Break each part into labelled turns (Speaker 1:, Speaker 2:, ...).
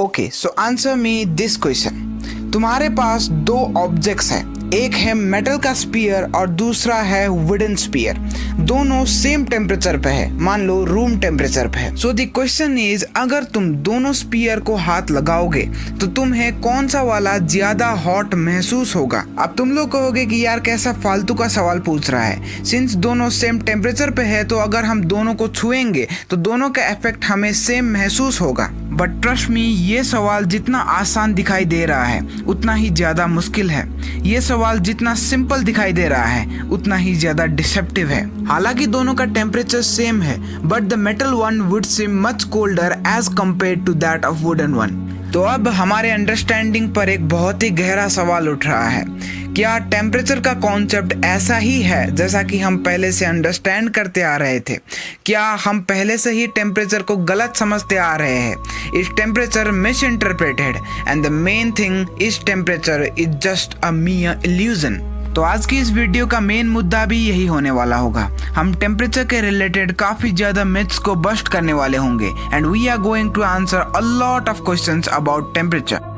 Speaker 1: Okay, so answer me this question. तुम्हारे पास दो objects हैं, एक है मेटल का स्पीयर और दूसरा है वुडन स्पीयर। दोनों सेम टेम्परेचर पे है, मान लो रूम टेम्परेचर पे है। सो द क्वेश्चन इज, अगर तुम दोनों स्पीयर को हाथ लगाओगे तो तुम्हें कौन सा वाला ज्यादा हॉट महसूस होगा? अब तुम लोग कहोगे कि यार कैसा फालतू का सवाल पूछ रहा है, सिंस दोनों सेम टेम्परेचर पे है तो अगर हम दोनों को छुएंगे तो दोनों का इफेक्ट हमें सेम महसूस होगा। बट ट्रस्ट मी, ये सवाल जितना आसान दिखाई दे रहा है उतना ही ज्यादा मुश्किल है। ये सवाल जितना सिंपल दिखाई दे रहा है उतना ही ज्यादा डिसेप्टिव है। हालांकि दोनों का टेम्परेचर सेम है, but the metal one would seem much colder as compared to that of wooden one. तो अब हमारे अंडरस्टैंडिंग पर एक बहुत ही गहरा सवाल उठ रहा है, क्या टेम्परेचर का कॉन्सेप्ट ऐसा ही है जैसा कि हम पहले से अंडरस्टैंड करते आ रहे थे? क्या हम पहले से ही टेम्परेचर को गलत समझते आ रहे हैं? Is temperature miss interpreted and the main thing is temperature is just a mere illusion? तो आज की इस वीडियो का मेन मुद्दा भी यही होने वाला होगा। हम टेम्परेचर के रिलेटेड काफी ज्यादा मिथ्स को बस्ट करने वाले होंगे and we are going to answer a lot of questions about temperature.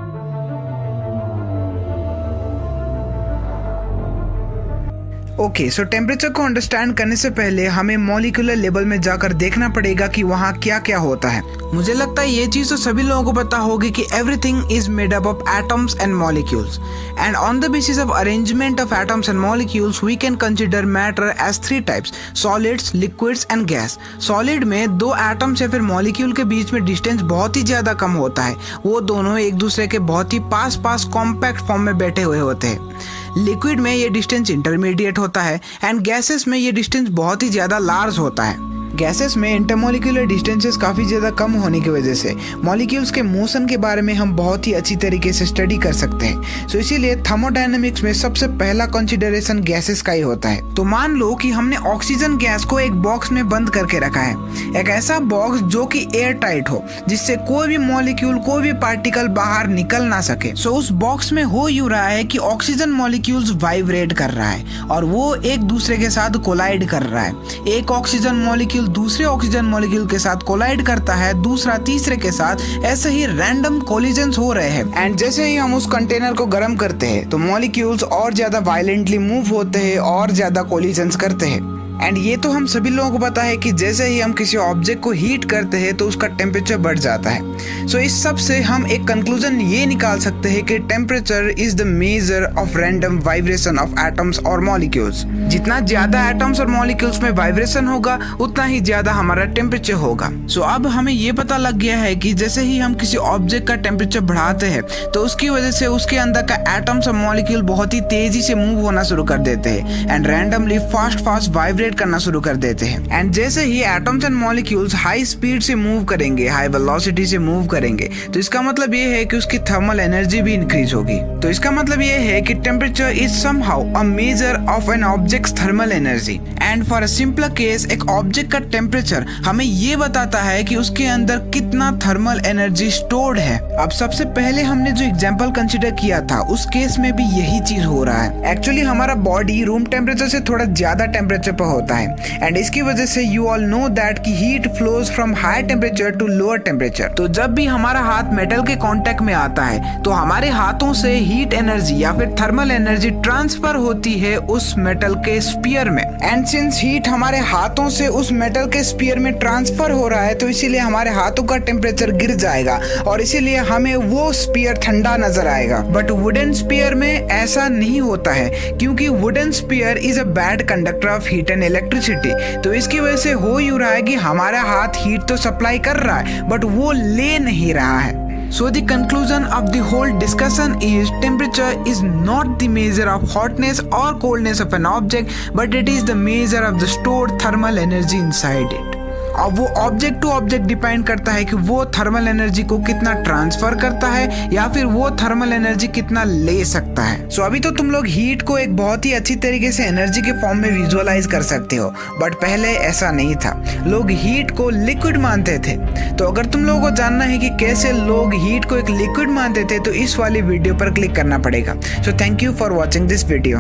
Speaker 1: Okay, so temperature को अंडरस्टैंड करने से पहले हमें मॉलिक्यूलर लेवल में जाकर देखना पड़ेगा कि वहाँ क्या क्या होता है। मुझे लगता है ये चीज तो सभी लोगों को पता होगी कि everything is made up of atoms and molecules, and on the basis of arrangement of atoms and molecules we can consider matter as 3 types: solids, liquids and gas. Solid में दो एटम्स या फिर मॉलिक्यूल के बीच में distance बहुत ही ज्यादा कम होता है, वो दोनों एक दूसरे के बहुत ही पास कॉम्पैक्ट फॉर्म में बैठे हुए होते हैं। लिक्विड में ये डिस्टेंस इंटरमीडिएट होता है एंड गैसेस में ये डिस्टेंस बहुत ही ज्यादा लार्ज होता है। गैसेस में इंटरमॉलिक्यूलर डिस्टेंसेस काफ़ी ज़्यादा कम होने की वजह से मॉलिक्यूल्स के मोशन के बारे में हम बहुत ही अच्छी तरीके से स्टडी कर सकते हैं। सो इसीलिए थर्मोडायनेमिक्स में सबसे पहला कंसिडरेशन गैसेस का ही होता है। तो मान लो कि हमने ऑक्सीजन गैस को एक बॉक्स में बंद करके रखा है, एक ऐसा बॉक्स जो कि एयर टाइट हो, जिससे कोई भी मॉलिक्यूल, कोई भी पार्टिकल बाहर निकल ना सके। सो उस बॉक्स में हो यूं रहा है कि ऑक्सीजन मॉलिक्यूल्स वाइब्रेट कर रहा है और वो एक दूसरे के साथ कोलाइड कर रहा है। एक ऑक्सीजन मॉलिक्यूल दूसरे ऑक्सीजन मॉलिक्यूल के साथ कोलाइड करता है, दूसरा तीसरे के साथ, ऐसे ही रैंडम कोलिजन्स हो रहे हैं। एंड जैसे ही हम उस कंटेनर को गर्म करते हैं तो मॉलिक्यूल्स और ज्यादा वायलेंटली मूव होते हैं और ज्यादा कोलिजन्स करते हैं। एंड ये तो हम सभी लोगों को पता है कि जैसे ही हम किसी ऑब्जेक्ट को हीट करते हैं तो उसका टेम्परेचर बढ़ जाता है। सो इस सब से हम एक कंक्लूजन ये निकाल सकते हैं कि temperature is the measure of random vibration of atoms और मॉलिक्यूल्स। जितना ज्यादा एटम्स और मॉलिक्यूल्स में वाइब्रेशन होगा उतना ही ज्यादा हमारा टेम्परेचर होगा। सो अब हमें ये पता लग गया है कि जैसे ही हम किसी ऑब्जेक्ट का टेम्परेचर बढ़ाते हैं तो उसकी वजह से उसके अंदर का एटम्स और मॉलिक्यूल बहुत ही तेजी से मूव होना शुरू कर देते हैं एंड रैंडमली फास्ट वाइब्रेट करना शुरू कर देते हैं। एंड जैसे ही atoms and molecules high speed से मूव करेंगे, हाई वेलोसिटी से मूव करेंगे, तो इसका मतलब ये है कि उसकी थर्मल एनर्जी भी इंक्रीज होगी। तो इसका मतलब ये है कि temperature is somehow a measure of an object's thermal energy. And for a simple case, एक ऑब्जेक्ट का टेम्परेचर हमें ये बताता है कि उसके अंदर कितना थर्मल एनर्जी स्टोर्ड है। अब सबसे पहले हमने जो एग्जांपल कंसीडर किया था उस केस में भी यही चीज हो रहा है। एक्चुअली हमारा बॉडी रूम टेम्परेचर से थोड़ा ज्यादा टेम्परेचर पर होता है एंड इसकी वजह से यू ऑल नो दैट कि heat flows from high temperature to lower temperature. तो जब भी हमारा हाथ मेटल के कांटेक्ट में आता है तो हमारे हाथों से हीट एनर्जी या फिर थर्मल एनर्जी ट्रांसफर होती है उस मेटल के स्फीयर में। एंड सिंस हीट हमारे हाथों से उस मेटल के स्फीयर में ट्रांसफर हो रहा है तो इसीलिए हमारे हाथों का टेम्परेचर गिर जाएगा और इसीलिए हमें वो स्फीयर ठंडा नजर आएगा। बट वुडन स्फीयर में ऐसा नहीं होता है, क्योंकि wooden sphere is a bad conductor of heat and electricity. तो इसकी वजह से हो यूं रहा है कि हमारा हाथ हीट तो सप्लाई कर रहा है बट वो ले नहीं रहा है। So the conclusion of the whole discussion is temperature is not the measure of hotness or coldness of an object, but it is the measure of the stored thermal energy inside it. अब वो object to object depend करता है कि वो thermal energy को कितना transfer करता है या फिर वो थर्मल एनर्जी कितना ले सकता है। सो अभी तो तुम लोग हीट को एक बहुत ही अच्छी तरीके से एनर्जी के फॉर्म में विजुअलाइज कर सकते हो, बट पहले ऐसा नहीं था। लोग हीट को लिक्विड मानते थे। तो अगर तुम लोगों को जानना है कि कैसे लोग हीट को एक लिक्विड मानते थे तो इस वाली वीडियो पर क्लिक करना पड़ेगा। So thank you for watching this video.